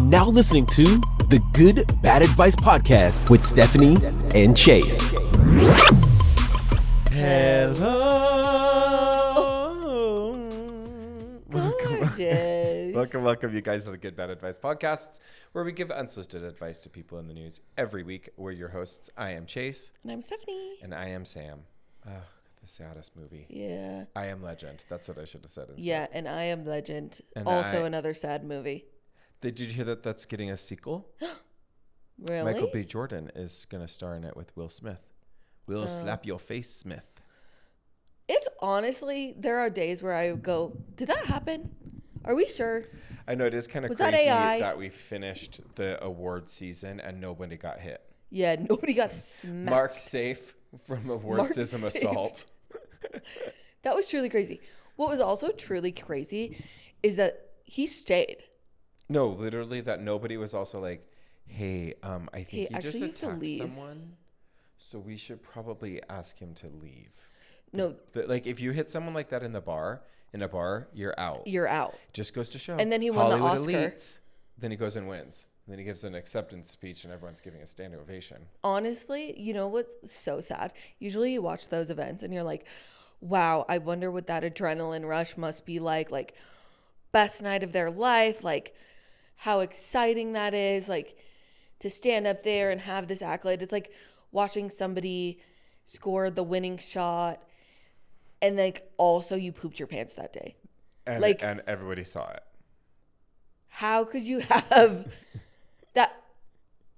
now listening to the Good Bad Advice Podcast with Stephanie and Chase. Hello. Welcome, you guys, to the Good Bad Advice Podcasts, where we give unsolicited advice to people in the news every week. We're your hosts. I am Chase. And I'm Stephanie. And I am Sam. The saddest movie. Yeah. I Am Legend. That's what I should have said instead. Yeah, and I Am Legend. And also another sad movie. Did you hear that that's getting a sequel? Really? Michael B. Jordan is going to star in it with Will Smith. Will Slap Your Face Smith. It's honestly, there are days where I go, did that happen? Are we sure? I know it is kind of crazy that we finished the award season and nobody got hit. Yeah, nobody got smacked. Marked safe from awardism assault. That was truly crazy. What was also truly crazy is that he stayed. No, literally that nobody was also like, hey, I think he just attacked someone, so we should probably ask him to leave. No. Like if you hit someone like that in a bar, you're out. You're out. Just goes to show. And then he won the Oscar. Elites, then he goes and wins. Then he gives an acceptance speech and everyone's giving a standing ovation. Honestly, you know what's so sad? Usually you watch those events and you're like, wow, I wonder what that adrenaline rush must be like best night of their life, like how exciting that is, like to stand up there and have this accolade. It's like watching somebody score the winning shot and like also you pooped your pants that day. And everybody saw it. How could you have that?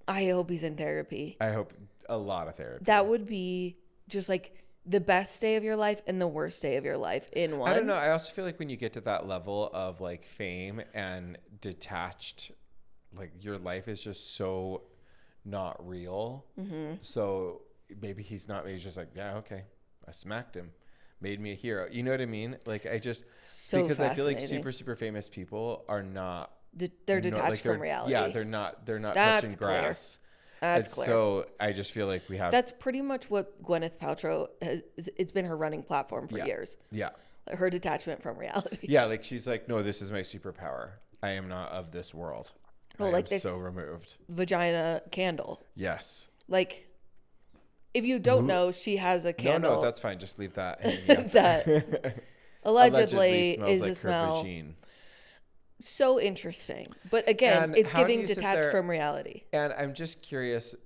I hope he's in therapy. I hope a lot of therapy. That would be just like the best day of your life and the worst day of your life in one. I don't know. I also feel like when you get to that level of like fame and detached, like your life is just so not real. Mm-hmm. So maybe he's just like, yeah, okay, I smacked him. Made me a hero. You know what I mean? Like because I feel like super famous people are not. They're detached from reality. Yeah, they're not touching grass. That's clear. So I just feel like we have. That's pretty much what Gwyneth Paltrow has. It's been her running platform for years. Yeah. Her detachment from reality. Yeah, like she's like, no, this is my superpower. I am not of this world. Oh, like this so removed. Vagina candle. Yes. Like, if you don't know, she has a candle. No, that's fine. Just leave that. That allegedly is like a smell. Vagine. So interesting. But again, it's giving detached from reality. And I'm just curious,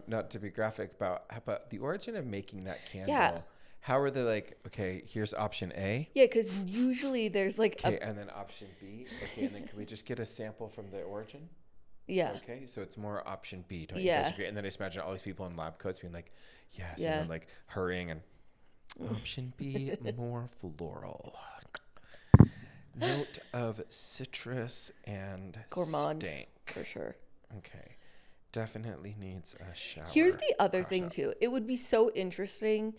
not to be graphic, about the origin of making that candle. Yeah. How are they like, okay, here's option A? Yeah, because usually there's like and then option B. Okay, and then can we just get a sample from the origin? Yeah. Okay, so it's more option B. Don't you guys agree? And then I just imagine all these people in lab coats being like, yes, and then like hurrying and option B, more floral. Note of citrus and gourmand, stank. For sure. Okay. Definitely needs a shower. Here's the other thing too. It would be so interesting.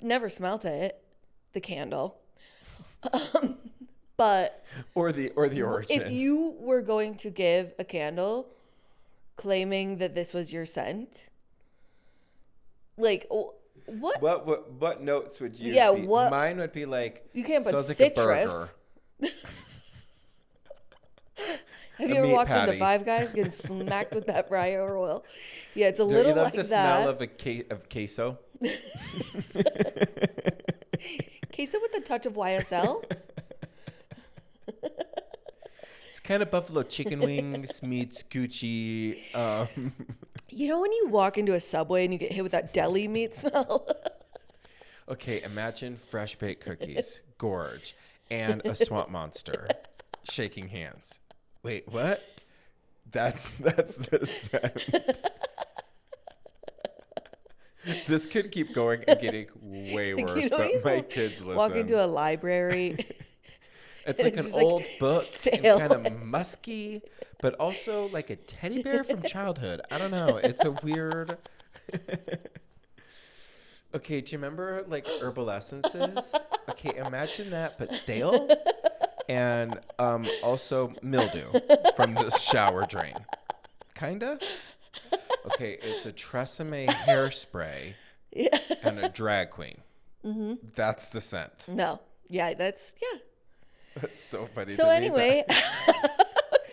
Never smelt it, the candle. But or the origin. If you were going to give a candle claiming that this was your scent, like what notes would you be? What mine would be like, you can't put citrus. Like a burger. Have you ever walked into Five Guys getting smacked with that fryer oil? Yeah, it's a little like that. The smell of queso? Queso with a touch of YSL? It's kind of buffalo chicken wings meets Gucci. You know when you walk into a Subway and you get hit with that deli meat smell? Okay, imagine fresh baked cookies, gorge, and a swamp monster shaking hands. Wait, what? That's the scent. This could keep going and getting way worse, but my kids listen. Walk into a library. It's like an old book, and kind of musky, but also like a teddy bear from childhood. I don't know. It's a weird. Okay, do you remember like herbal essences? Okay, imagine that, but stale. And also mildew from the shower drain. Kinda? Okay, it's a Tresemme hairspray and a drag queen. Mm-hmm. That's the scent. No. Yeah, that's That's so funny. So anyway,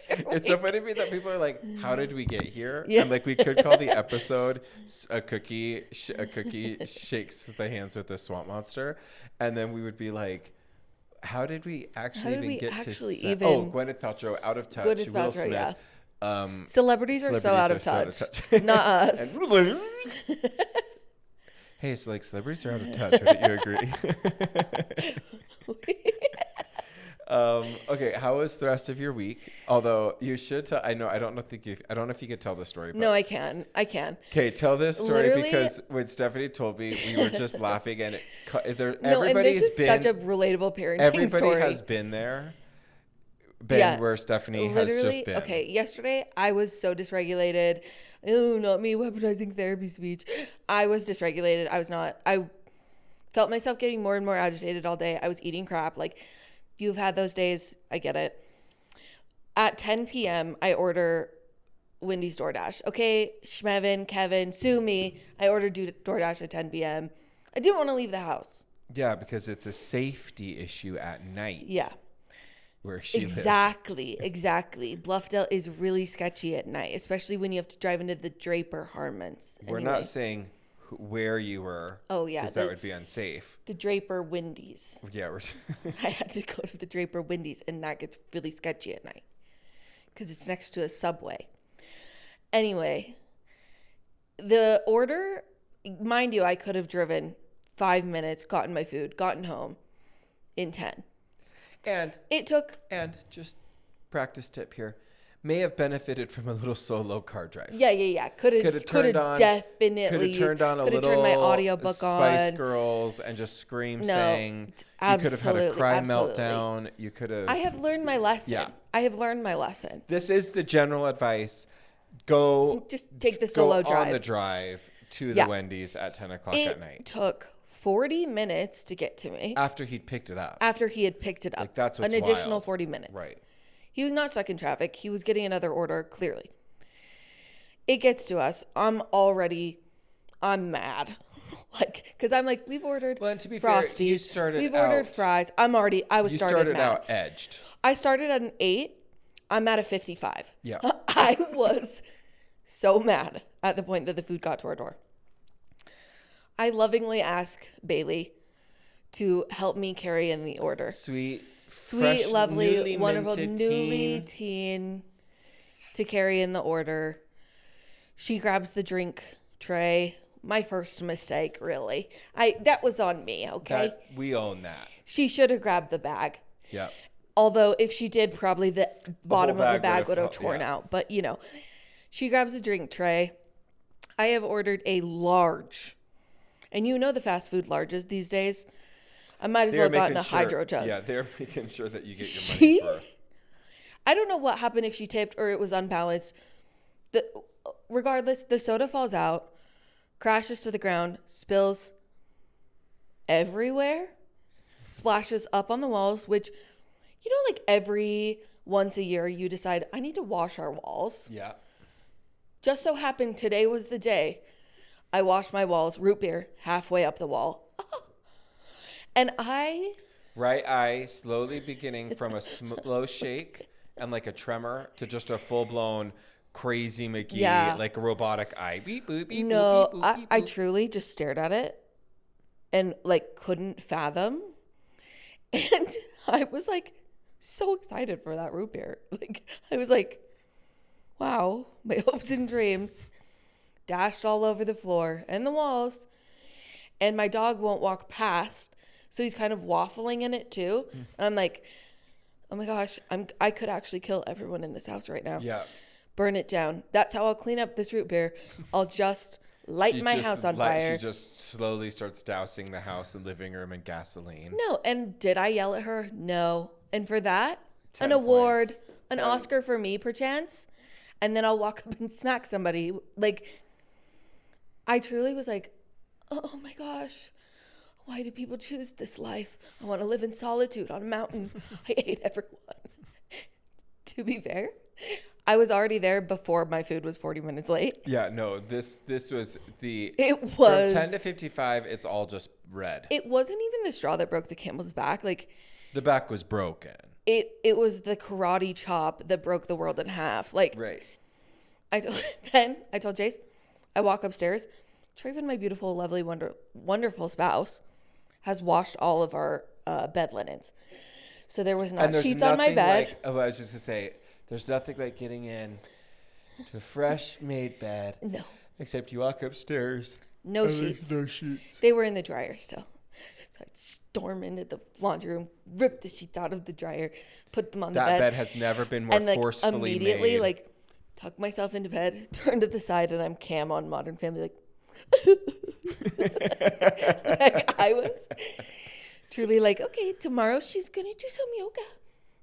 It's so funny to me that people are like, how did we get here? Yeah. And like, we could call the episode a cookie shakes the hands with the swamp monster. And then we would be like, how did we actually get to Gwyneth Paltrow, Out of Touch, Gwyneth Will Paltrow, Smith. yeah. Celebrities are so out of touch. Not us. Hey, so like celebrities are out of touch. Wouldn't you agree? Okay, how was the rest of your week? Although you should tell. I don't know if you could tell the story. But No, I can. Okay, tell this story. Literally, because when Stephanie told me, we were just laughing, and no, and this is such a relatable parenting story. Everybody has been there. Where Stephanie Literally, has just been. Okay, yesterday I was so dysregulated. Oh, not me weaponizing therapy speech. I was dysregulated. I felt myself getting more and more agitated all day. I was eating crap. Like, you've had those days. I get it. At 10 p.m., I order Wendy's DoorDash. Okay, Schmevin, Kevin, sue me. I ordered DoorDash at 10 p.m. I didn't want to leave the house. Yeah, because it's a safety issue at night. Yeah. Where she lives. Exactly. Bluffdale is really sketchy at night, especially when you have to drive into the Draper Harmons. We're not saying where you were. Oh, yeah. Because that would be unsafe. The Draper Wendy's. Yeah. I had to go to the Draper Wendy's, and that gets really sketchy at night because it's next to a Subway. Anyway, the order, mind you, I could have driven 5 minutes, gotten my food, gotten home in 10. And just practice tip here, may have benefited from a little solo car drive. Yeah. Could have definitely turned on a little turned my audiobook Spice on. Girls and just sang. You could have had a cry meltdown. You could have. I have learned my lesson. Yeah. I have learned my lesson. This is the general advice. Just take the solo drive. On the drive to the Wendy's at 10 o'clock at night. It took 40 minutes to get to me. After he'd picked it up. After he had picked it up. Like, that's what's an additional wild. 40 minutes. Right. He was not stuck in traffic. He was getting another order, clearly. It gets to us. I'm mad. Because I'm like, we've ordered Frosties. Fair, you started we've ordered fries. I was you started mad. out edged. I started at an 8. I'm at a 55. Yeah. I was so mad at the point that the food got to our door. I lovingly ask Bailey to help me carry in the order. Sweet, lovely, wonderful, newly teen to carry in the order. She grabs the drink tray. My first mistake, really. That was on me, okay? We own that. She should have grabbed the bag. Yeah. Although if she did, probably the bottom of the bag would have torn out. But, she grabs a drink tray. I have ordered a large. And the fast food larges these days. I might as well have gotten a hydro jug. Yeah, they're making sure that you get your money's worth. I don't know what happened, if she tipped or it was unbalanced. Regardless, the soda falls out, crashes to the ground, spills everywhere, splashes up on the walls, which, like every once a year you decide, I need to wash our walls. Yeah. Just so happened today was the day I washed my walls, root beer, halfway up the wall. And right eye slowly beginning from a slow shake and like a tremor to just a full-blown crazy McGee, like a robotic eye. Beep, boop, beep, no, boop, beep, boop, beep, I boop. truly just stared at it and couldn't fathom. And I was so excited for that root beer. I was wow, my hopes and dreams dashed all over the floor and the walls. And my dog won't walk past, so he's kind of waffling in it too. And I'm like, oh my gosh, I could actually kill everyone in this house right now. Yeah. Burn it down. That's how I'll clean up this root beer. I'll just light my house on fire. She just slowly starts dousing the house and living room in gasoline. No, and did I yell at her? No. And for that, an award, an Oscar for me, perchance. And then I'll walk up and smack somebody. I truly was oh my gosh, why do people choose this life? I want to live in solitude on a mountain. I hate everyone. To be fair, I was already there before my food was 40 minutes late. Yeah, no, this was It was. From 10 to 55, it's all just red. It wasn't even the straw that broke the camel's back. The back was broken. it was the karate chop that broke the world in half. Like, Right. I told Jace, I walk upstairs. Traven, my beautiful, lovely, wonderful spouse, has washed all of our bed linens. So there was not sheets on my bed. Like, oh, I was just gonna say, there's nothing like getting in to a fresh made bed. No. Except you walk upstairs. No sheets. No sheets. They were in the dryer still. So I'd storm into the laundry room, rip the sheets out of the dryer, put them on the bed. That bed has never been more and like forcefully immediately made. like tuck myself into bed, turn to the side, and I'm Cam on Modern Family, like, like I was truly like, okay, tomorrow she's gonna do some yoga,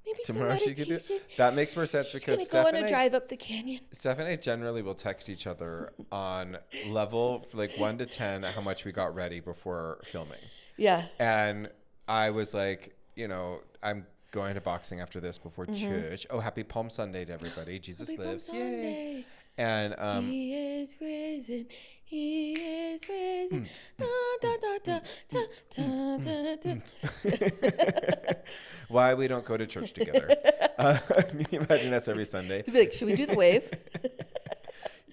maybe Tomorrow some she could meditation. do. That makes more sense She's because gonna go on a drive up the canyon. Steph and I generally will text each other on level like 1 to 10 how much we got ready before filming. Yeah. And I was like, you know, I'm going to boxing after this before church. Oh, happy Palm Sunday to everybody. Jesus Happy lives. Palm Yay. Sunday. And He is risen. He is risen. Da, da, da, da, da, da, da, da. why we don't go to church together. Can you imagine us every Sunday? He'd be like, should we do the wave?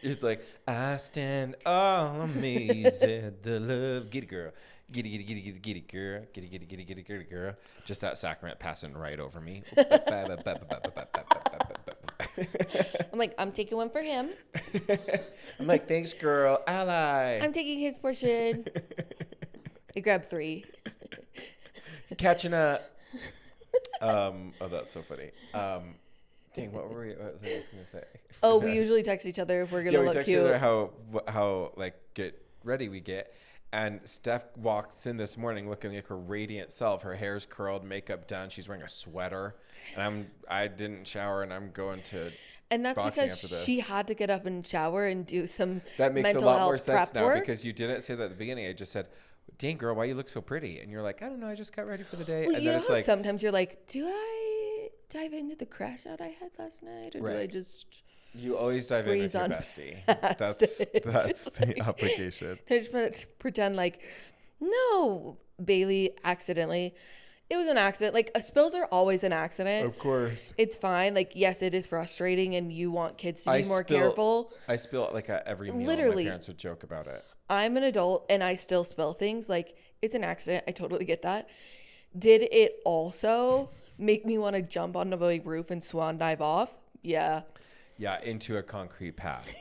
It's like, I stand all amazed at the love. Giddy girl. Giddy, giddy, giddy, giddy, giddy girl. Giddy, giddy, giddy, giddy, giddy girl. Just that sacrament passing right over me. I'm like, I'm taking one for him. I'm like, thanks, girl. Ally. I'm taking his portion. I grabbed 3. Catching up. Oh, that's so funny. Dang, what was I just gonna say? Oh, we usually text each other if we're gonna we look text cute. each other how like get ready we get. And Steph walks in this morning looking like her radiant self. Her hair's curled, makeup done. She's wearing a sweater, and I didn't shower, and I'm going to. And that's boxing because after this. she had to get up and shower and do some That makes mental a lot health more sense prep now work. because you didn't say that at the beginning. I just said, "Dang, girl, why you look so pretty?" And you're like, "I don't know. I just got ready for the day." Well, and you then know it's how like, sometimes you're like, do I dive into the crash out I had last night, or do I Right. just you always dive in with breeze your on bestie. past That's it? the obligation. I just pretend like, no, Bailey accidentally. It was an accident. Like, spills are always an accident. Of course. It's fine. Like, yes, it is frustrating, and you want kids to be more careful. I spill like at every meal. Literally. My parents would joke about it. I'm an adult, and I still spill things. Like, it's an accident. I totally get that. Did it also make me want to jump onto the roof and swan dive off? Yeah. Yeah, into a concrete path.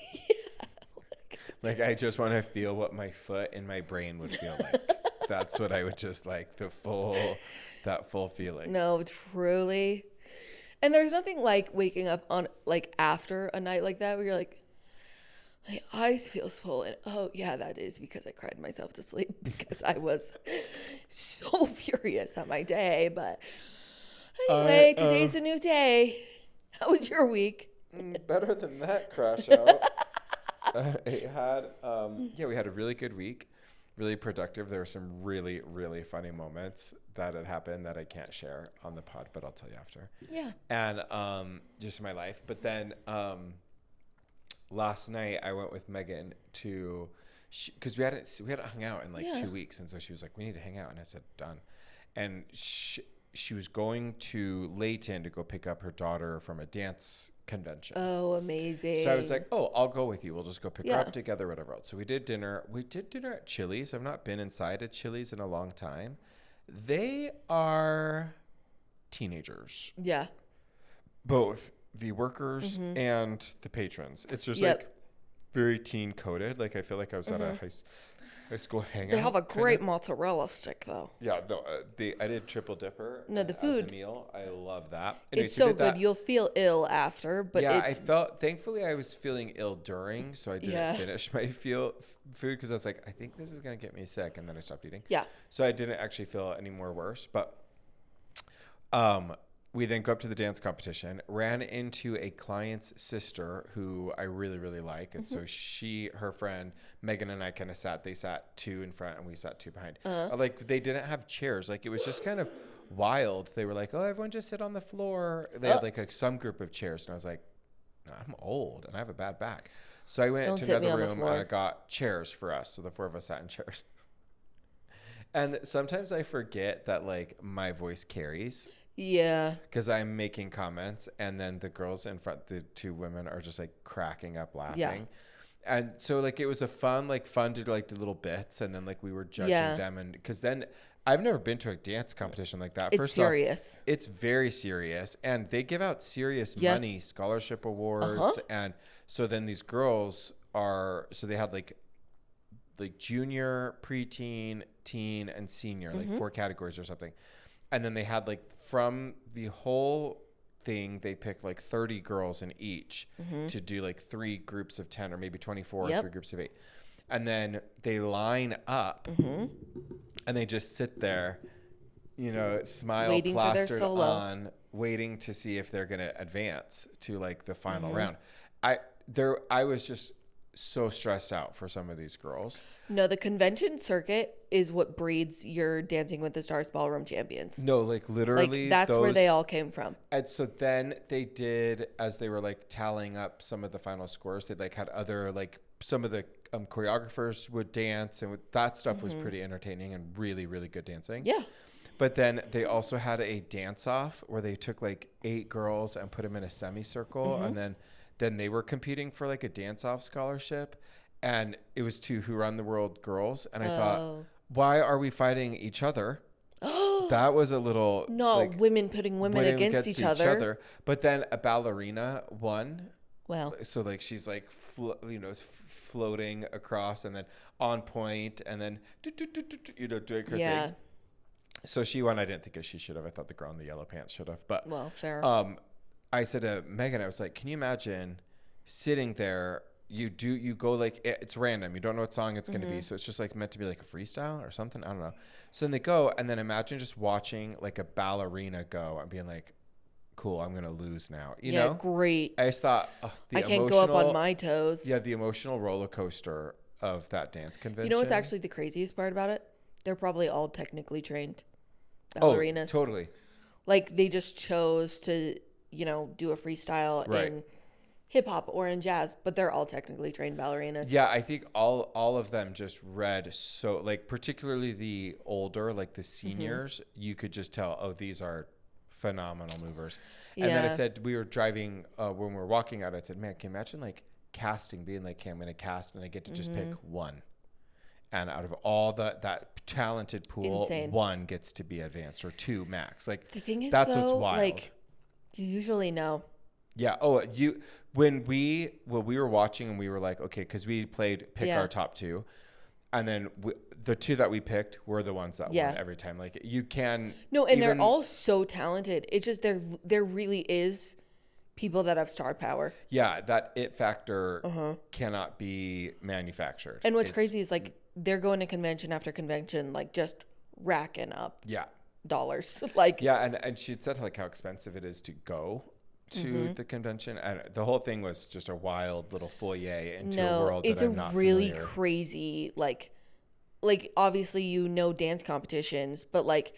Like I just want to feel what my foot and my brain would feel like. That's what I would just like, that full feeling. No, truly. And there's nothing like waking up on like after a night like that where you're like, my eyes feel swollen. Oh yeah, that is because I cried myself to sleep because I was so furious at my day. But anyway, today's a new day. How was your week? Better than that crash out. We had a really good week, really productive. There were some really, really funny moments that had happened that I can't share on the pod, but I'll tell you after. Yeah. And just my life. But then last night I went with Megan to, because we hadn't hung out in like 2 weeks, and so she was like, "We need to hang out," and I said, "Done." And she was going to Layton to go pick up her daughter from a dance convention. Oh, amazing. So I was like, "Oh, I'll go with you. We'll just go pick her up together, whatever else." So we did dinner. We did dinner at Chili's. I've not been inside a Chili's in a long time. They are teenagers. Yeah. Both the workers and the patrons. It's just like very teen coded. Like I feel like I was at a high school hangout. They have a great mozzarella stick though. Yeah, no, I did triple dipper. No, the food. As a meal. I love that. Anyway, It's so did good. that. You'll feel ill after, but Yeah, it's thankfully I was feeling ill during, so I didn't finish my food because I was like, I think this is going to get me sick. And then I stopped eating. Yeah. So I didn't actually feel any more worse. But we then go up to the dance competition, ran into a client's sister who I really, really like. And so her friend, Megan, and I kind of they sat 2 in front and we sat 2 behind. Like they didn't have chairs. Like it was just kind of wild. They were like, "Oh, everyone just sit on the floor." They had like some group of chairs. And I was like, "No, I'm old and I have a bad back." So I went to another room and I got chairs for us. So the 4 of us sat in chairs. And sometimes I forget that like my voice carries. Yeah. Because I'm making comments, and then the girls in front, the two women, are just like cracking up laughing. Yeah. And so like it was a fun to do like the little bits, and then like we were judging Yeah. them, and because then I've never been to a dance competition like that. It's First serious. off, it's very serious, and they give out serious Yeah. money, scholarship awards, and so then these girls they had like junior, preteen, teen, and senior, like 4 categories or something. And then they had like from the whole thing, they picked like 30 girls in each to do like 3 groups of 10 or maybe 24 or 3 groups of 8. And then they line up and they just sit there, you know, smile Waiting for their plastered solo. on, waiting to see if they're going to advance to like the final round. I was just so stressed out for some of these girls. No, the convention circuit is what breeds your Dancing with the Stars ballroom champions. No, like literally Like that's where they all came from. And so then they did, as they were like tallying up some of the final scores, they like had other like some of the choreographers would dance, and that stuff was pretty entertaining and really, really good dancing. Yeah. But then they also had a dance off where they took like 8 girls and put them in a semicircle, and then they were competing for like a dance off scholarship, and it was 2 Who Run the World girls, and I thought, why are we fighting each other? That was a little women putting women against each other. But then a ballerina won. Well, So like she's like floating across and then on point and then doing her thing. So she won. I didn't think she should have. I thought the girl in the yellow pants should have. But well, fair. I said to Megan, I was like, can you imagine sitting there? You go like, it's random. You don't know what song it's going to be. So it's just like meant to be like a freestyle or something. I don't know. So then they go, and then imagine just watching like a ballerina go and being like, cool, I'm going to lose now. You know? Great. I just thought, I can't go up on my toes. Yeah, the emotional roller coaster of that dance convention. You know what's actually the craziest part about it? They're probably all technically trained ballerinas. Oh, totally. Like they just chose to, do a freestyle in hip hop or in jazz, but they're all technically trained ballerinas. Yeah, I think all of them just read so, like, particularly the older, like the seniors, you could just tell, oh, these are phenomenal movers. And then I said, we were driving, when we were walking out, I said, man, can you imagine like casting, being like, okay, I'm going to cast and I get to just pick one. And out of all that talented pool, Insane. 1 gets to be advanced, or 2 max. Like The thing is, that's though, what's wild. like you usually know. Yeah. Oh, when we were watching and we were like, okay, because we played pick our top 2, and then the 2 that we picked were the ones that won every time. Like you can they're all so talented. It's just there really is people that have star power. Yeah, that it factor cannot be manufactured. And what's crazy is like they're going to convention after convention, like just racking up dollars. Like and she had said like how expensive it is to go to the convention, and the whole thing was just a wild little foyer into a world that I'm not really familiar. crazy like obviously dance competitions, but like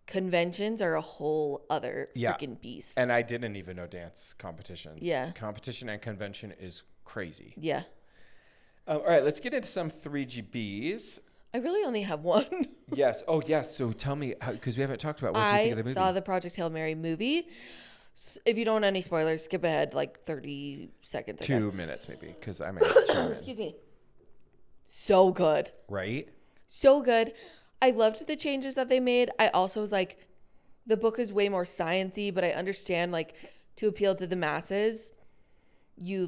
conventions are a whole other freaking beast. And I didn't even know dance competitions. Yeah, competition and convention is crazy. Yeah. All right, let's get into some 3GBs. I really only have one. Yes. Oh, yes. So tell me, because we haven't talked about what you think of the movie. I saw the Project Hail Mary movie. If you don't want any spoilers, skip ahead like 30 seconds. 2 minutes maybe, because I'm Excuse me. So good. Right? So good. I loved the changes that they made. I also was like, the book is way more sciencey, but I understand like to appeal to the masses, you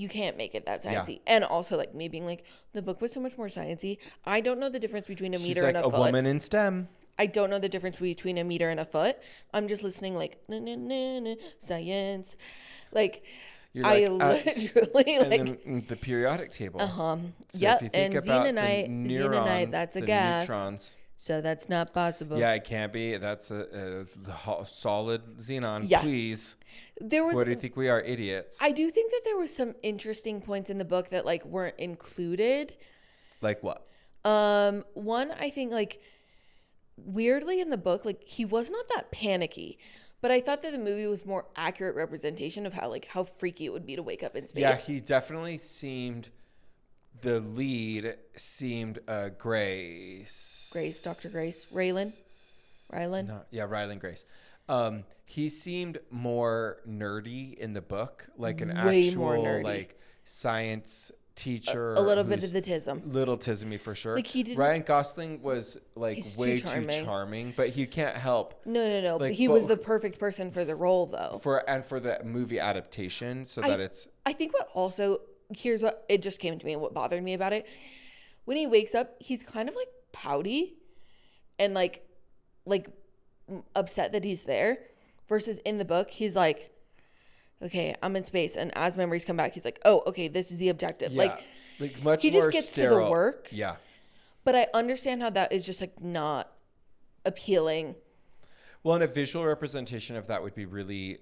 can't make it that sciencey. And also like me being like, the book was so much more sciencey. I don't know the difference between a meter and a foot. A woman in STEM. I don't know the difference between a meter and a foot. I'm just listening like science. Like I literally and like then the periodic table. So if you think and about xenonite, that's a gas. Neutrons. So that's not possible. Yeah, it can't be. That's a solid xenon. Yeah. Please. What do you think we are, idiots? I do think that there was some interesting points in the book that like weren't included. Like what? One, I think like weirdly in the book, like he was not that panicky, but I thought that the movie was more accurate representation of how freaky it would be to wake up in space. Yeah, he definitely seemed. The lead seemed Grace. Dr. Grace. Rylan? No, yeah, Rylan Grace. He seemed more nerdy in the book, like an Way more actual nerdy. like science teacher. A little bit who's of the tism. Little tismy for sure. Like, he didn't- Ryan Gosling was like He's way too too charming, but he can't help No. Like, He but- was the perfect person for the role, though. for the movie adaptation, so that it's I think what also, here's what, it just came to me and what bothered me about it. When he wakes up, he's kind of like pouty and like upset that he's there, versus in the book, he's like, okay, I'm in space. And as memories come back, he's like, oh, okay, this is the objective. like much he more just gets sterile. to the work. Yeah. But I understand how that is just like not appealing. Well, and a visual representation of that would be really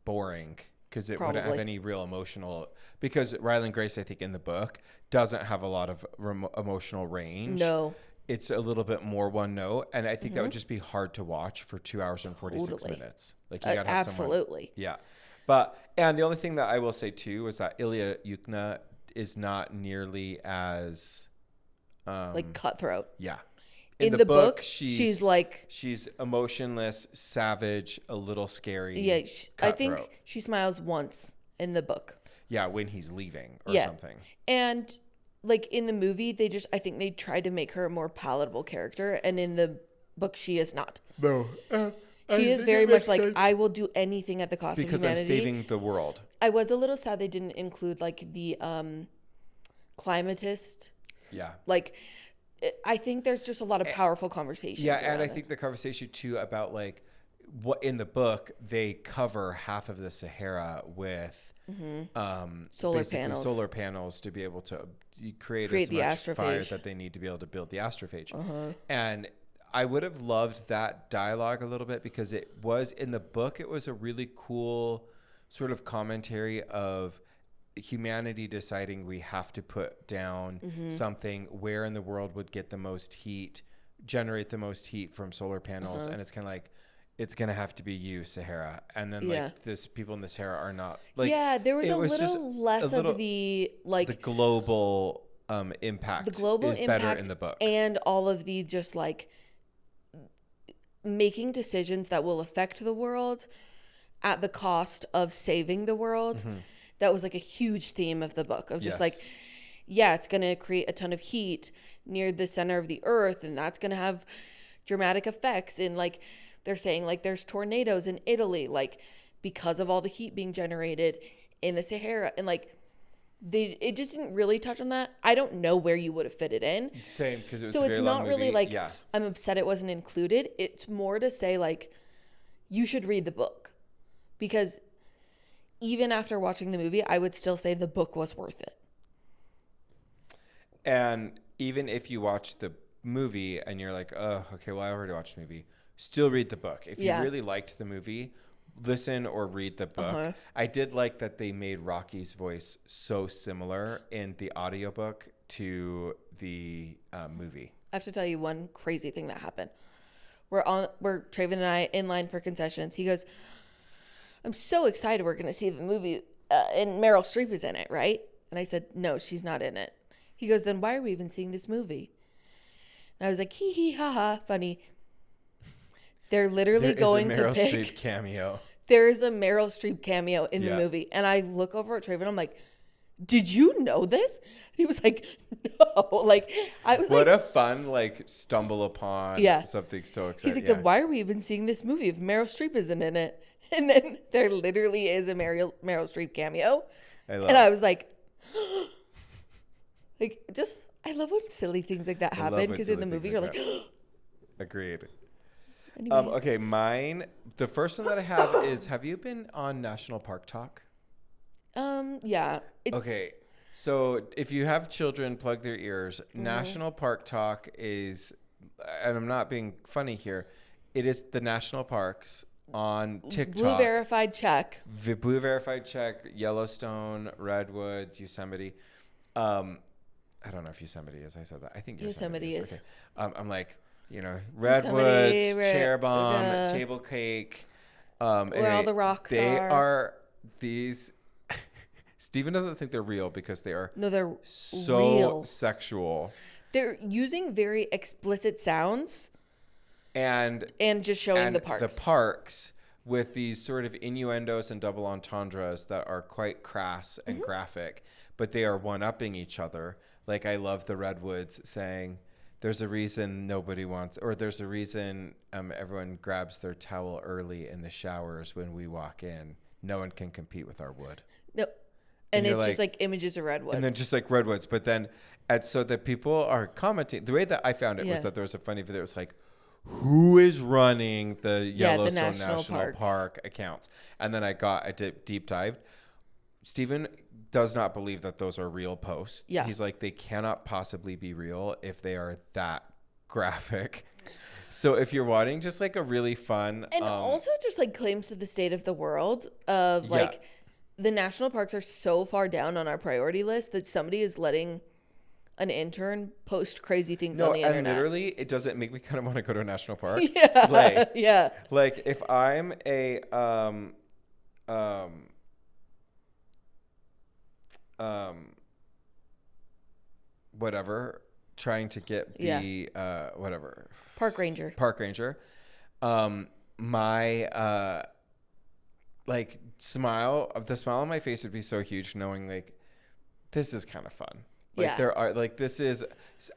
boring because it wouldn't have Probably. any real emotional. Because Ryland Grace, I think, in the book doesn't have a lot of emotional range. No. It's a little bit more one note, and I think that would just be hard to watch for 2 hours and 46 Totally. minutes. Like you gotta have someone. Absolutely. Yeah, and the only thing that I will say too is that Ilya Yukna is not nearly as Like cutthroat. yeah. In the book, she's like, she's emotionless, savage, a little scary. yeah, I cutthroat. think she smiles once in the book. Yeah, when he's leaving or Yeah. something. And like in the movie, I think they tried to make her a more palatable character. And in the book, she is not. No. She is very much like, I will do anything at the cost because of I'm humanity. saving the world. I was a little sad they didn't include like the climatist. Yeah. Like, I think there's just a lot of powerful conversations. Yeah, and I around think the conversation too about like what in the book they cover half of the Sahara with Solar basically panels. solar panels to be able to create Create as the much fire astrophage. that they need to be able to build the astrophage. And I would have loved that dialogue a little bit because it was in the book. It was a really cool sort of commentary of humanity deciding we have to put down something where in the world would get the most heat, generate the most heat from solar panels. And it's kind of like, it's going to have to be you, Sahara. And then like this people in the Sahara are not like, yeah, there was it a just little less of the like the global impact the global is impact better in the book. and all of the just like making decisions that will affect the world at the cost of saving the world. That was like a huge theme of the book of just like, yeah, it's going to create a ton of heat near the center of the earth, and that's going to have dramatic effects. And like they're saying like there's tornadoes in Italy, like because of all the heat being generated in the Sahara. And like it just didn't really touch on that. I don't know where you would have fit it in. Same, because it was So a it's very long not really movie. like Yeah. I'm upset it wasn't included. It's more to say like you should read the book, because even after watching the movie, I would still say the book was worth it. And even if you watch the movie and you're like, oh, okay, well, I already watched the movie, still read the book. If you really liked the movie, listen or read the book. I did like that they made Rocky's voice so similar in the audiobook to the movie. I have to tell you one crazy thing that happened. We're Traven and I in line for concessions. He goes, I'm so excited we're going to see the movie and Meryl Streep is in it, right? And I said, no, she's not in it. He goes, then why are we even seeing this movie? And I was like, hee hee ha ha, funny. They're literally going to pick. There is a Meryl Streep cameo. There is a Meryl Streep cameo in the movie. And I look over at Traven, I'm like, did you know this? He was like, no. Like, I was What like, a fun, like, stumble upon something so exciting. he's like, then why are we even seeing this movie if Meryl Streep isn't in it? And then there literally is a Meryl Streep cameo. I was like, I love when silly things like that happen, because in the movie you're like, agreed. Anyway. Okay, mine. The first one that I have is, have you been on National ParkTok? Yeah. Okay, so if you have children, plug their ears. National ParkTok is, and I'm not being funny here, it is the national parks on TikTok. Blue verified check. Blue verified check, Yellowstone, Redwoods, Yosemite. I don't know if Yosemite is. I said that. I think Yosemite is. Okay. I'm like, Redwoods, Chair Bomb, Table Cake. Where all the rocks they are. are these. Steven doesn't think they're real because they are they're so real. sexual. They're using very explicit sounds and just showing and the parks. The parks with these sort of innuendos and double entendres that are quite crass and graphic, but they are one-upping each other. Like, I love the Redwoods saying, there's a reason nobody wants, or there's a reason everyone grabs their towel early in the showers when we walk in. No one can compete with our wood. No. And it's like, just like images of redwoods. And then just like redwoods. But then, so that people are commenting, the way that I found it was that there was a funny video. It was like, who is running the Yellowstone National Park accounts? And then I deep dived. Stephen does not believe that those are real posts. Yeah. He's like, they cannot possibly be real if they are that graphic. So if you're wanting just like a really fun. And also just like claims to the state of the world of like the national parks are so far down on our priority list that somebody is letting an intern post crazy things on the internet. And literally, it doesn't make me kind of want to go to a national park. Yeah. Slay. Yeah. Like if I'm a whatever, trying to get the whatever park ranger, my like the smile on my face would be so huge knowing like this is kind of fun. Like there are like this is,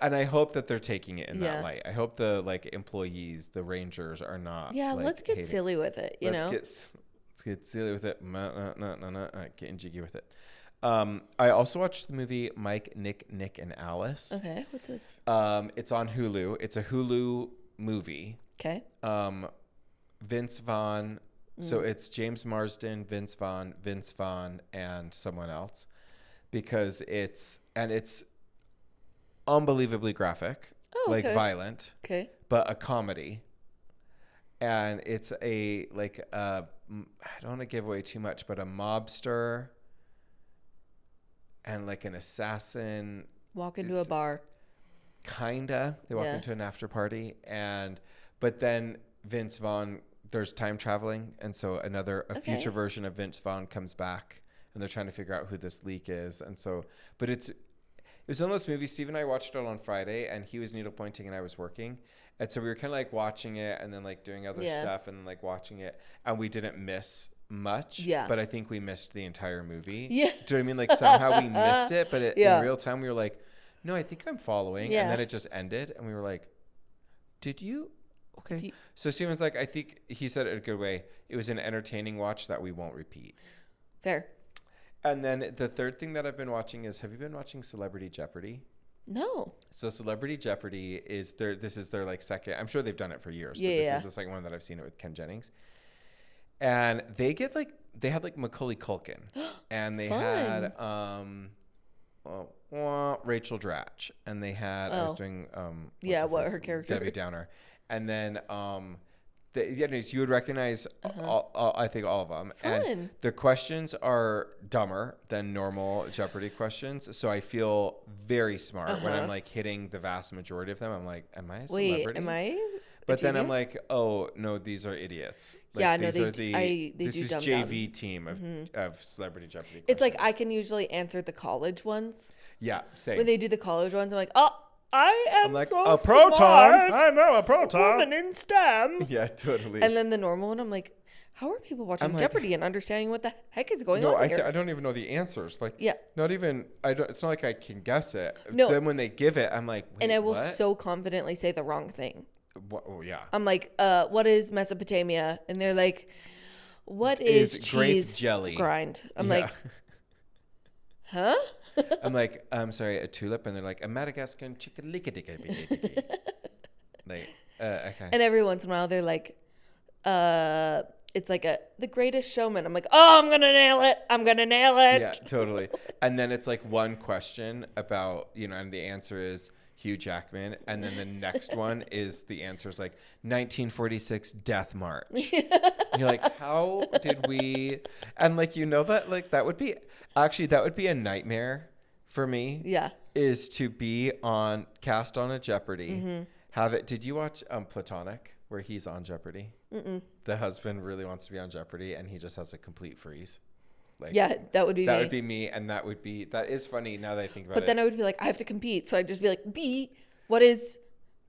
and I hope that they're taking it in that light. I hope the like employees, the rangers, are not. Yeah, like, let's get silly with it. Let's get silly with it. Getting jiggy with it. I also watched the movie Mike, Nick, and Alice. Okay, what's this? It's on Hulu. It's a Hulu movie. Okay. Vince Vaughn. So it's James Marsden, Vince Vaughn, and someone else. Because it's unbelievably graphic, like violent, but a comedy. And it's I don't want to give away too much, but a mobster and like an assassin walk into a bar. Kinda. They walk into an after party, but then Vince Vaughn, there's time traveling, and so a future version of Vince Vaughn comes back. And they're trying to figure out who this leak is. And so, but it was one of those movies. Steve and I watched it on Friday, and he was needle pointing and I was working. And so we were kind of like watching it and then like doing other stuff and like watching it. And we didn't miss much. Yeah. But I think we missed the entire movie. Yeah. Do you know what I mean? Like somehow we missed it, but in real time we were like, no, I think I'm following. Yeah. And then it just ended. And we were like, did you? Okay. So Steven's like, I think he said it in a good way. It was an entertaining watch that we won't repeat. Fair. And then the third thing that I've been watching is, have you been watching Celebrity Jeopardy? No. So Celebrity Jeopardy this is their like second, I'm sure they've done it for years, but this is the second one that I've seen it with Ken Jennings. And they had like Macaulay Culkin and they had Rachel Dratch and they had, I was doing, her character? Debbie Downer. And then, you would recognize, I think, all of them. Fun. And the questions are dumber than normal Jeopardy questions. So I feel very smart when I'm like hitting the vast majority of them. I'm like, am I a celebrity? Wait, am I? But then I'm like, oh, no, these are idiots. Like, this is JV team of Celebrity Jeopardy questions. It's like I can usually answer the college ones. Yeah, same. When they do the college ones, I'm like, oh. I'm like, so a proton. Smart. I know a proton. Woman in STEM. Yeah, totally. And then the normal one, I'm like, how are people watching Jeopardy and understanding what the heck is going on here? I don't even know the answers. Like, yeah, not even. It's not like I can guess it. No. Then when they give it, I'm like, wait, and I will so confidently say the wrong thing. Oh yeah. I'm like, what is Mesopotamia? And they're like, what is cheese jelly grind? I'm like, huh? I'm like, I'm sorry, a tulip, and they're like, a Madagascar chicken-lickety-lickety. Like, okay. And every once in a while, they're like, it's like The Greatest Showman. I'm like, oh, I'm gonna nail it. Yeah, totally. And then it's like one question about, and the answer is Hugh Jackman, and then the next one is the answer is like 1946 Death March. And you're like, how did we? And like, that like that would be a nightmare for me. Yeah, is to be cast on a Jeopardy. Have it? Did you watch Platonic, where he's on Jeopardy? Mm-mm. The husband really wants to be on Jeopardy, and he just has a complete freeze. Like, yeah, that would be me. That would be me, and that is funny now that I think about it. But then I would be like, I have to compete, so I'd just be like, what is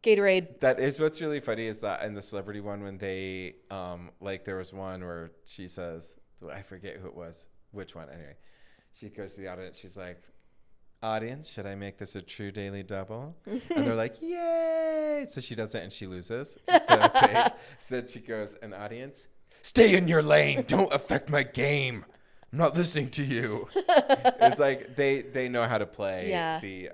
Gatorade. That is what's really funny is that in the celebrity one when they like there was one where she says, I forget who it was, which one anyway. She goes to the audience, she's like, audience, should I make this a true daily double? And they're like, yay! So she does it and she loses. So then she goes, an audience, stay in your lane, don't affect my game. I'm not listening to you. It's like they know how to play the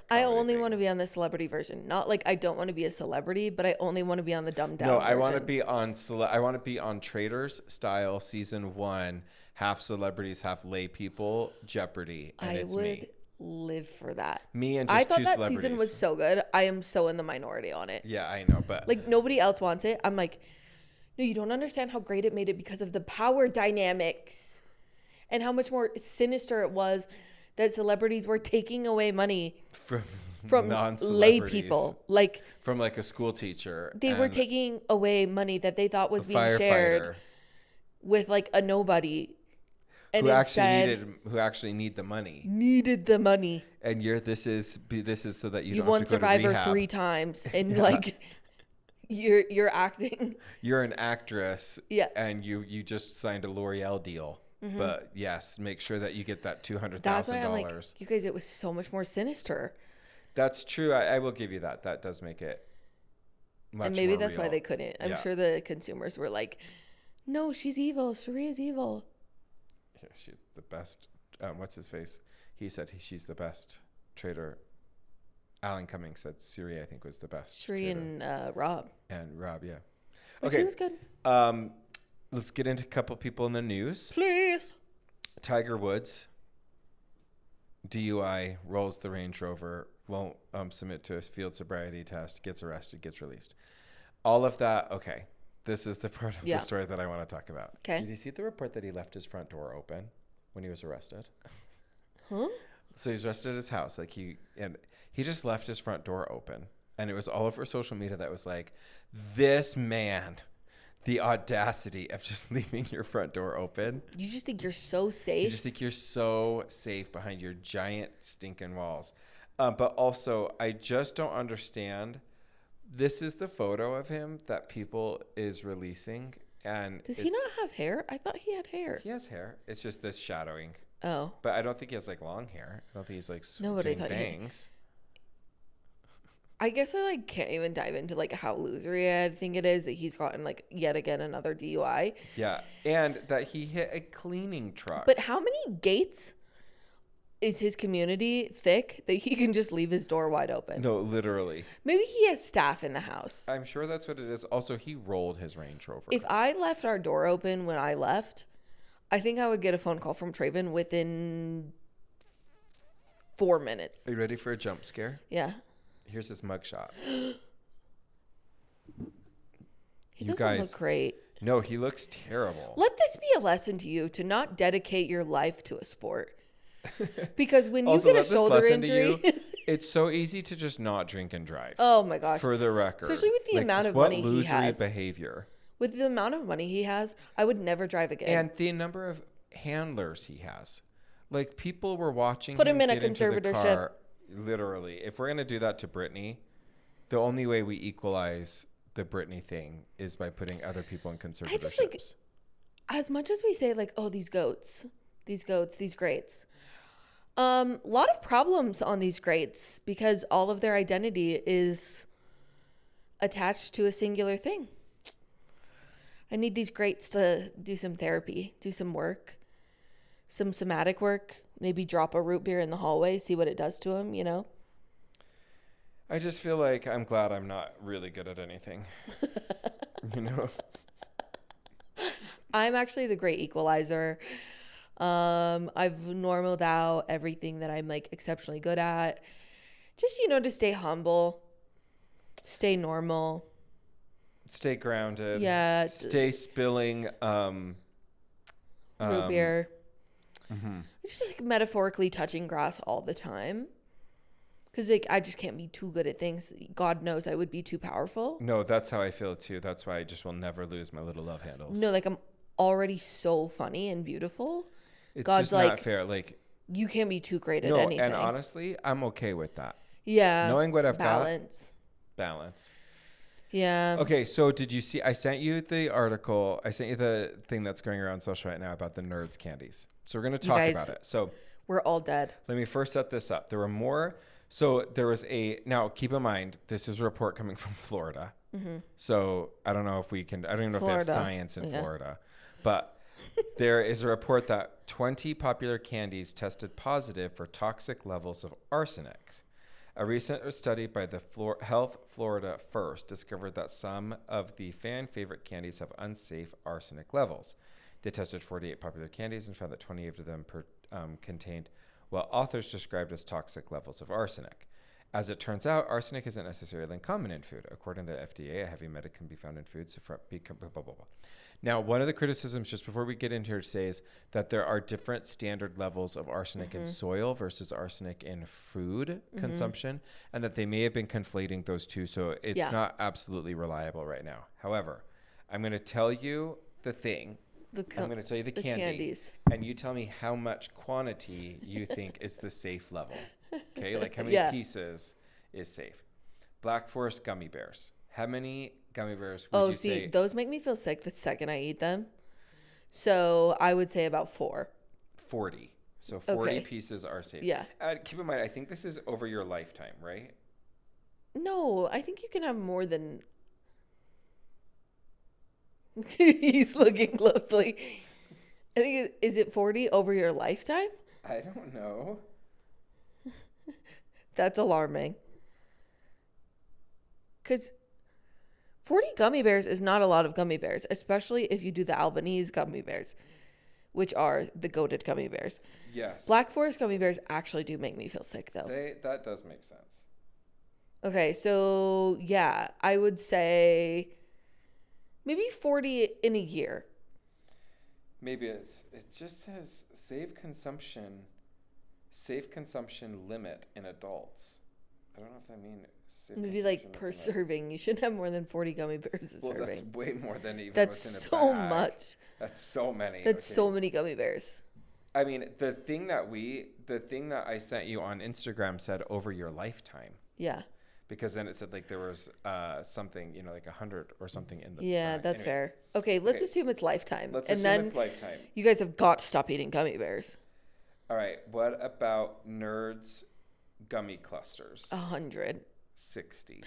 I only thing. want to be on the celebrity version. Not like I don't want to be a celebrity, but I only want to be on the dumbed down No, version. I want to be on I want to be on Traders Style season 1, half celebrities, half lay people, Jeopardy, and it's me. Live for that. Me and just I thought two that celebrities. season was so good. I am so in the minority on it. Yeah, I know, but Like nobody else wants it. I'm like, no, you don't understand how great it made it because of the power dynamics and how much more sinister it was that celebrities were taking away money from lay people. Like from like a school teacher. They were taking away money that they thought was being shared with like a nobody. And who actually need the money. Needed the money. And this is so that you don't won have to go to rehab. Survivor 3 times and like you're acting. You're an actress. Yeah. And you just signed a L'Oreal deal. Mm-hmm. But yes, make sure that you get that $200,000. That's why I'm like, you guys, it was so much more sinister. That's true. I will give you that. That does make it much and maybe more that's real. why they couldn't. I'm sure the consumers were like, no, she's evil. Sharia's evil. Yeah, she's the best. What's his face? He said she's the best trader. Alan Cummings said Siri, I think, was the best. Shari and Rob. And Rob, yeah. But she was good. Let's get into a couple people in the news. Please. Tiger Woods, DUI, rolls the Range Rover, won't submit to a field sobriety test, gets arrested, gets released. All of that, okay. This is the part of the story that I want to talk about. Okay. Did you see the report that he left his front door open when he was arrested? Huh? So he's arrested at his house. He just left his front door open. And it was all over social media that was like, this man, the audacity of just leaving your front door open. You just think you're so safe. You just think you're so safe behind your giant stinking walls. But also, I just don't understand. This is the photo of him that people is releasing. And does he not have hair? I thought he had hair. He has hair. It's just this shadowing. Oh. But I don't think he has like long hair. I don't think he's like doing bangs. I guess I can't even dive into how losery I think it is that he's gotten yet again another DUI. Yeah, and that he hit a cleaning truck. But how many gates is his community thick that he can just leave his door wide open? No, literally. Maybe he has staff in the house. I'm sure that's what it is. Also, he rolled his Range Rover. If I left our door open when I left, I think I would get a phone call from Traven within 4 minutes. Are you ready for a jump scare? Yeah. Here's his mugshot. He doesn't look great. No, he looks terrible. Let this be a lesson to you to not dedicate your life to a sport. Because when you Also, get a shoulder injury, it's so easy to just not drink and drive. Oh my gosh. For the record. Especially with the amount of money he has. Behavior. With the amount of money he has, I would never drive again. And the number of handlers he has. People were watching Put him in a get into the conservatorship. car. Literally. If we're going to do that to Britney, the only way we equalize the Britney thing is by putting other people in conservatorships. I just as much as we say oh, these goats, these greats. A lot of problems on these greats because all of their identity is attached to a singular thing. I need these greats to do some therapy, do some work, some somatic work, maybe drop a root beer in the hallway, see what it does to them, I just feel like I'm glad I'm not really good at anything. I'm actually the great equalizer. I've normaled out everything that I'm exceptionally good at. Just, to stay humble, stay normal. Stay grounded. Yeah. Stay spilling root beer. Mm-hmm. Just metaphorically touching grass all the time. Because I just can't be too good at things. God knows I would be too powerful. No, that's how I feel too. That's why I just will never lose my little love handles. No, I'm already so funny and beautiful. It's God's just not fair. You can't be too great at anything. And honestly, I'm okay with that. Yeah. Knowing what I've balance. balance. Yeah. Okay, so did you see? I sent you the article. I sent you the thing that's going around social right now about the nerds candies. So we're going to talk guys, about it. So we're all dead. let me first set this up. There were more. So there was now keep in mind, this is a report coming from Florida. So I don't know if we can, I don't even know if they have science in Florida, but there is a report that 20 popular candies tested positive for toxic levels of arsenic. A recent study by the Health Florida First discovered that some of the fan favorite candies have unsafe arsenic levels. They tested 48 popular candies and found that 28 of them contained what authors described as toxic levels of arsenic. As it turns out, arsenic isn't necessarily uncommon in food. According to the FDA, a heavy metal can be found in foods. Now, one of the criticisms, just before we get into here, says that there are different standard levels of arsenic in soil versus arsenic in food consumption, and that they may have been conflating those two, so it's not absolutely reliable right now. However, I'm going to tell you the thing. I'm going to tell you the candies, and you tell me how much quantity you think is the safe level. Okay, like how many pieces is safe? Black Forest gummy bears. How many gummy bears would you say? Those make me feel sick the second I eat them. So I would say about 4. 40. So 40 pieces are safe. Yeah. Keep in mind, I think this is over your lifetime, right? No, I think you can have more than... He's looking closely. I think, is it 40 over your lifetime? I don't know. That's alarming. Because 40 gummy bears is not a lot of gummy bears, especially if you do the Albanese gummy bears, which are the goated gummy bears. Yes. Black Forest gummy bears actually do make me feel sick, though. That does make sense. Okay, so yeah, I would say maybe 40 in a year. Maybe it just says safe consumption limit in adults. I don't know if that means safe Maybe like per serving. You shouldn't have more than 40 gummy bears a serving. That's way more than even that's what's in a so bag. much. That's so many. That's so many gummy bears. I mean, the thing that I sent you on Instagram said over your lifetime. Yeah. Because then it said like there was something, like 100 or something in the that's fair. Okay, let's assume it's lifetime. Let's assume it's lifetime. You guys have got to stop eating gummy bears. All right. What about Nerds gummy clusters? 100. 60.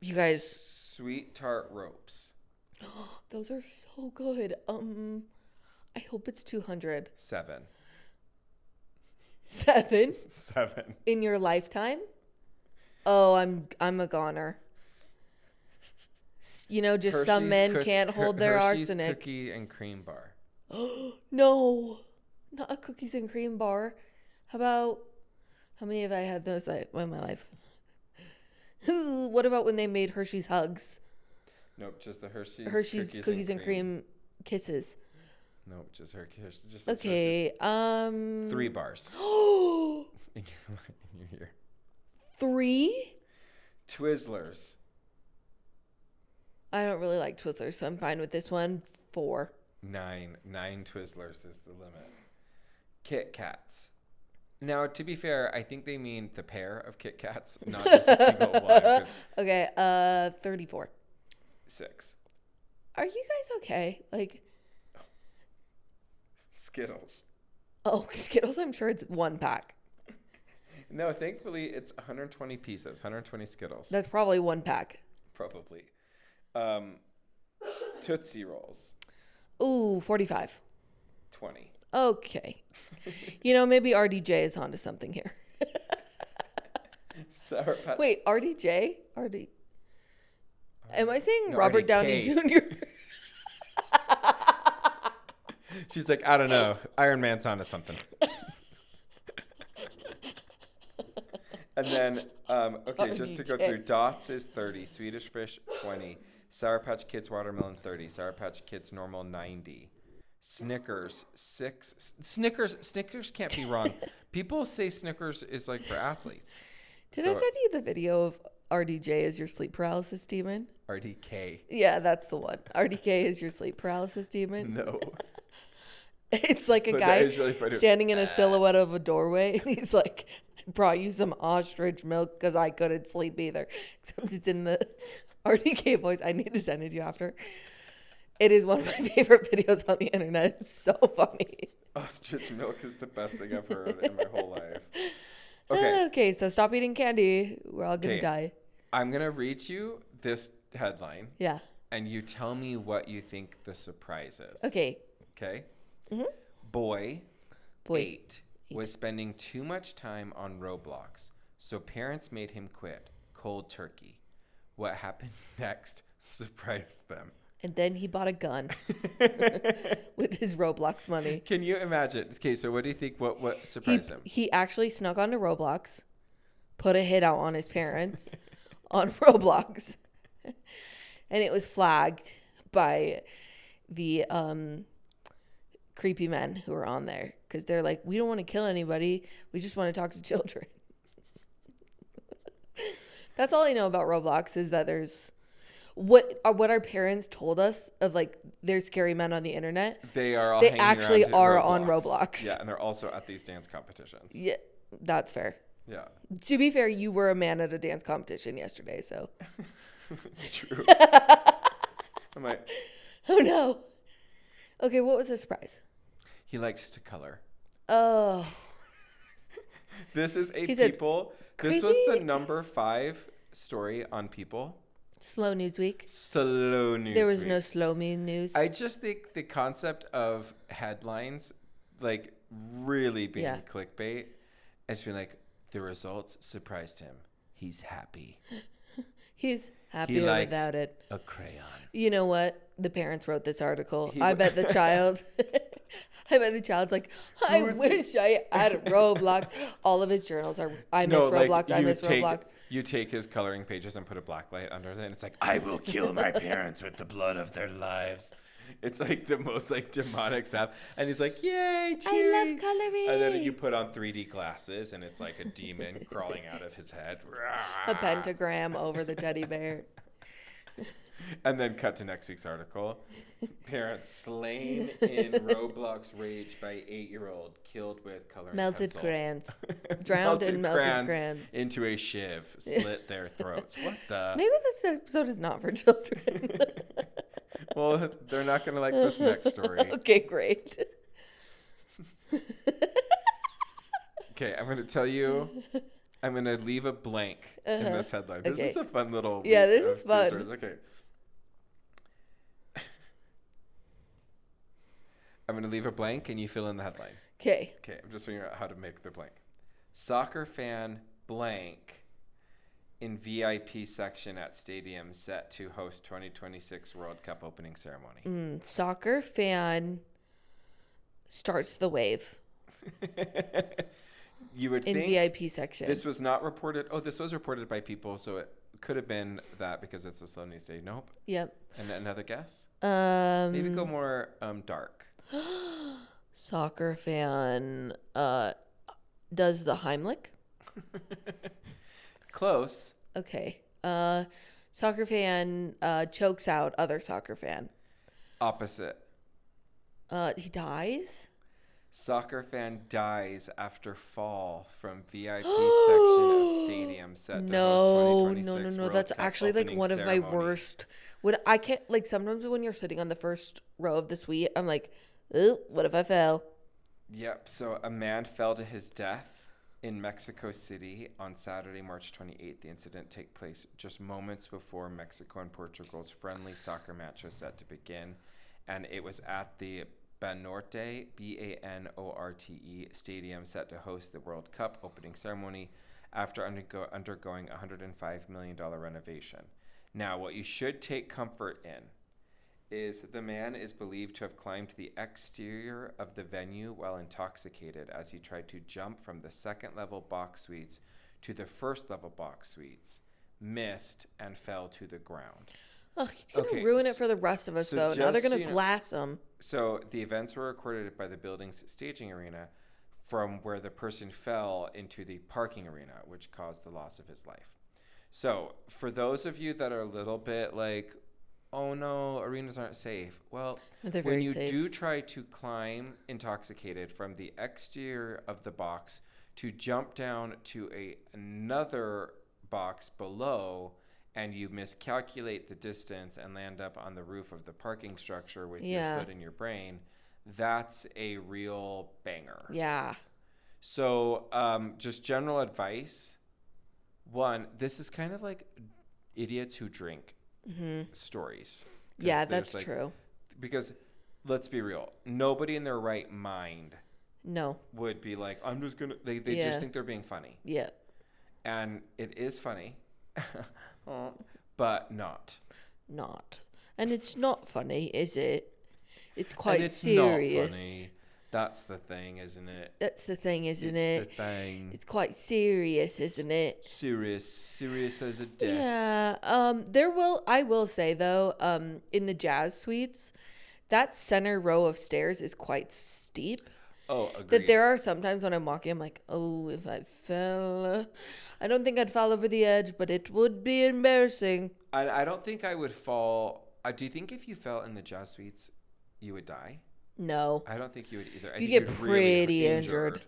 You guys. Sweet tart ropes. Those are so good. I hope it's 200. 7. 7? 7. In your lifetime? Oh, I'm a goner. Just Hershey's some men can't hold their Hershey's arsenic. Cookie and cream bar. No, not a cookies and cream bar. How many have I had those in my life? What about when they made Hershey's Hugs? Nope, just the Hershey's cookies and cream kisses. Nope, just Hershey's. Just okay, Hershey's. 3 bars. in your ear. 3? Twizzlers. I don't really like Twizzlers, so I'm fine with this one. 4. 9 Twizzlers is the limit. Kit Kats. Now, to be fair, I think they mean the pair of Kit Kats, not just a single one. Okay, 34. 6. Are you guys okay? Skittles. Oh, Skittles, I'm sure it's 1 pack. No, thankfully, it's 120 pieces, 120 Skittles. That's probably 1 pack. Probably. Tootsie Rolls. Ooh, 45. 20. Okay. Maybe RDJ is onto something here. Sour Patch. Wait, RDJ? Am I saying No, Robert RDK. Downey Jr.? She's like, I don't know. Iron Man's onto something. And then, okay, just to go through, Dots is 30, Swedish Fish 20, Sour Patch Kids Watermelon 30, Sour Patch Kids Normal 90, Snickers 6. Snickers can't be wrong. People say Snickers is like for athletes. Did I send you the video of RDJ as your sleep paralysis demon? RDK. Yeah, that's the one. RDK is your sleep paralysis demon. No. It's like a But guy that is really funny. standing in a silhouette of a doorway, and he's like, I'm brought you some ostrich milk because I couldn't sleep either. Except it's in the RDK voice. I need to send it to you after. It is one of my favorite videos on the internet. It's so funny. Ostrich milk is the best thing I've heard in my whole life. Okay, so stop eating candy. We're all going to die. I'm going to read you this headline. Yeah. And you tell me what you think the surprise is. Okay. Okay? Mm-hmm. Boy 8 was spending too much time on Roblox, so parents made him quit cold turkey. What happened next surprised them. And then he bought a gun with his Roblox money. Can you imagine? Okay, so what do you think? What surprised him? He actually snuck onto Roblox, put a hit out on his parents on Roblox, and it was flagged by the creepy men who were on there because they're like, we don't want to kill anybody. We just want to talk to children. That's all I know about Roblox is that there's what our parents told us of like there's scary men on the internet. They are all they hanging actually around are Roblox. on Roblox. Yeah, and they're also at these dance competitions. Yeah, that's fair. Yeah. To be fair, you were a man at a dance competition yesterday, so. It's true. I'm like, oh no. Okay, what was the surprise? He likes to color. Oh. This is a He said, People. crazy? This was the number 5 story on People. Slow news week. Slow news. There was week. no slow news. I just think the concept of headlines, like really being clickbait, and just being like, the results surprised him. He's happy. He's happier without it. A crayon. You know what? The parents wrote this article. I bet the child. I bet the child's like, I wish I had Roblox. All of his journals are, I miss Roblox. I miss Roblox. You take his coloring pages and put a black light under it, and it's like, I will kill my parents with the blood of their lives. It's like the most like demonic stuff. And he's like, yay, cheery. I love coloring. And then you put on 3D glasses, and it's like a demon crawling out of his head. A pentagram over the teddy bear. And then cut to next week's article. Parents slain in Roblox rage by 8-year-old killed with coloring Melted pencil. crayons. Drowned in melted crayons. Into a shiv. Slit their throats. What the? Maybe this episode is not for children. Well, they're not going to like this next story. Okay, great. Okay, I'm going to tell you. I'm going to leave a blank in this headline. This is a fun little. Yeah, this is fun. Okay. I'm going to leave a blank and you fill in the headline. Okay. Okay, I'm just figuring out how to make the blank. Soccer fan blank in VIP section at stadium set to host 2026 World Cup opening ceremony. Soccer fan starts the wave. You would in think VIP section. This was not reported. Oh, this was reported by People, so it could have been that because it's a slow news day. Nope. Yep. And another guess? Maybe go more dark. Soccer fan does the Heimlich. Close. Okay. Soccer fan chokes out other soccer fan. Opposite. He dies. Soccer fan dies after fall from VIP section of stadium set to host 2026 No. World That's Cup actually like opening one of my ceremony. worst. When I can't like sometimes when you're sitting on the first row of the suite, I'm like, oh, what if I fell? Yep. So a man fell to his death in Mexico City on Saturday, March 28th. The incident took place just moments before Mexico and Portugal's friendly soccer match was set to begin, and it was at the Banorte, Banorte Stadium set to host the World Cup opening ceremony after undergoing a $105 million renovation. Now, what you should take comfort in is the man is believed to have climbed the exterior of the venue while intoxicated as he tried to jump from the second-level box suites to the first-level box suites, missed, and fell to the ground. Oh, he's going to ruin it for the rest of us, though. Now they're going to glass him. So the events were recorded by the building's staging arena from where the person fell into the parking arena, which caused the loss of his life. So for those of you that are a little bit like, oh no, arenas aren't safe. Well, when you do try to climb intoxicated from the exterior of the box to jump down to another box below, and you miscalculate the distance and land up on the roof of the parking structure with your foot in your brain, that's a real banger. Yeah. So just general advice. One, this is kind of like idiots who drink stories. Yeah, that's true. Because let's be real, nobody in their right mind would be like, I'm just gonna, they just think they're being funny. Yeah. And it is funny, but not. And it's not funny, is it? It's quite and it's serious. Not funny. That's the thing, isn't it? That's the thing, isn't it? It's the thing. It's quite serious, isn't it? Serious as a death. Yeah. I will say though, in the jazz suites, that center row of stairs is quite steep. Oh, agreed. That there are sometimes when I'm walking, I'm like, oh, if I fell, I don't think I'd fall over the edge, but it would be embarrassing. I don't think I would fall. Do you think if you fell in the jazz suites, you would die? No. I don't think you would either. You get pretty really injured.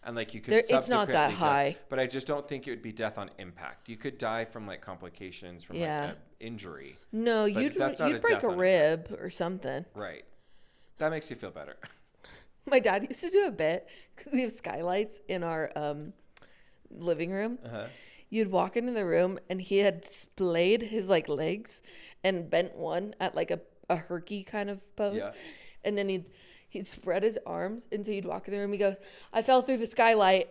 And like you could it's not that high. But I just don't think it would be death on impact. You could die from like complications from like an injury. No, you'd break a rib or something. Right. That makes you feel better. My dad used to do a bit because we have skylights in our living room. Uh-huh. You'd walk into the room and he had splayed his like legs and bent one at like a herky kind of pose. Yeah. And then he'd spread his arms, and so you'd walk in the room. He goes, I fell through the skylight.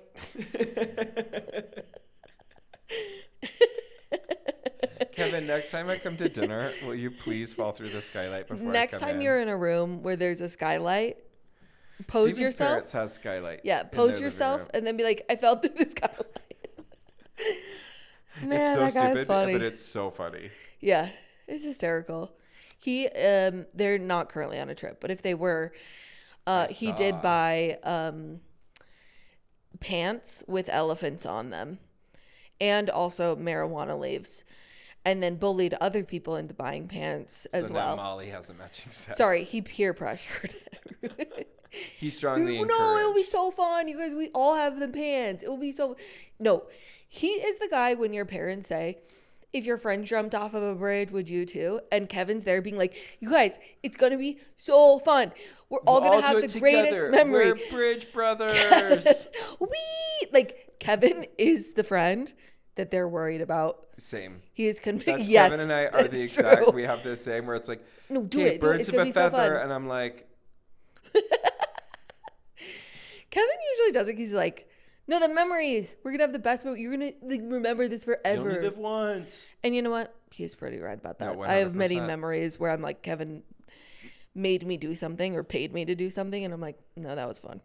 Kevin, next time I come to dinner, will you please fall through the skylight before I come in? Next time you're in a room where there's a skylight, pose Steven's yourself. Parents has skylights. Yeah, pose yourself, and then be like, I fell through the skylight. Man, it's so that guy's stupid, funny. but it's so funny. Yeah, it's hysterical. They're not currently on a trip, but if they were, he did buy pants with elephants on them and also marijuana leaves, and then bullied other people into buying pants as well. So now Molly has a matching set. Sorry, he peer pressured everyone. He strongly encouraged. No, it'll be so fun. You guys, we all have the pants. It will be so... No, he is the guy when your parents say, if your friend jumped off of a bridge, would you too? And Kevin's there being like, you guys, it's going to be so fun. We're all going to have the greatest memory. We're bridge brothers. Like, Kevin is the friend that they're worried about. Same. He is convinced. Yes, Kevin and I are the exact. True. We have the same where it's like, no, do it. Birds of a feather. And I'm like. Kevin usually does it. He's like, no, the memories. We're going to have the best memory. You're going to remember this forever. You only live once. And you know what? He's pretty right about that. No, I have many memories where I'm like, Kevin made me do something or paid me to do something. And I'm like, no, that was fun.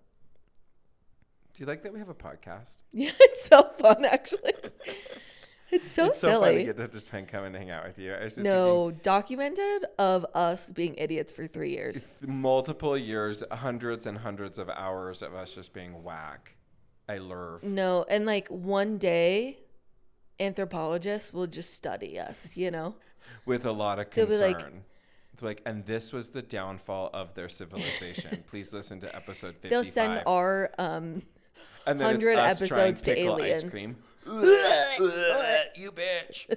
Do you like that we have a podcast? Yeah, it's so fun, actually. It's so silly. So fun to get to just come and hang out with you. Documented of us being idiots for 3 years. Multiple years, hundreds and hundreds of hours of us just being whack. I love. No, and like one day, anthropologists will just study us, you know? With a lot of concern. It's like, and this was the downfall of their civilization. Please listen to episode 55. They'll send our 100 episodes to aliens. Ice cream. You bitch.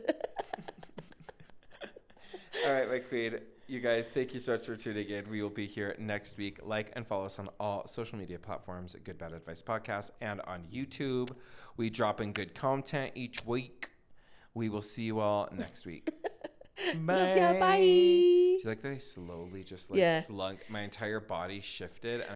All right, my queen. You guys, thank you so much for tuning in. We will be here next week. Like and follow us on all social media platforms at Good Bad Advice Podcast and on YouTube. We drop in good content each week. We will see you all next week. Bye. Love ya, bye. Do you like that I slowly just slunk? My entire body shifted.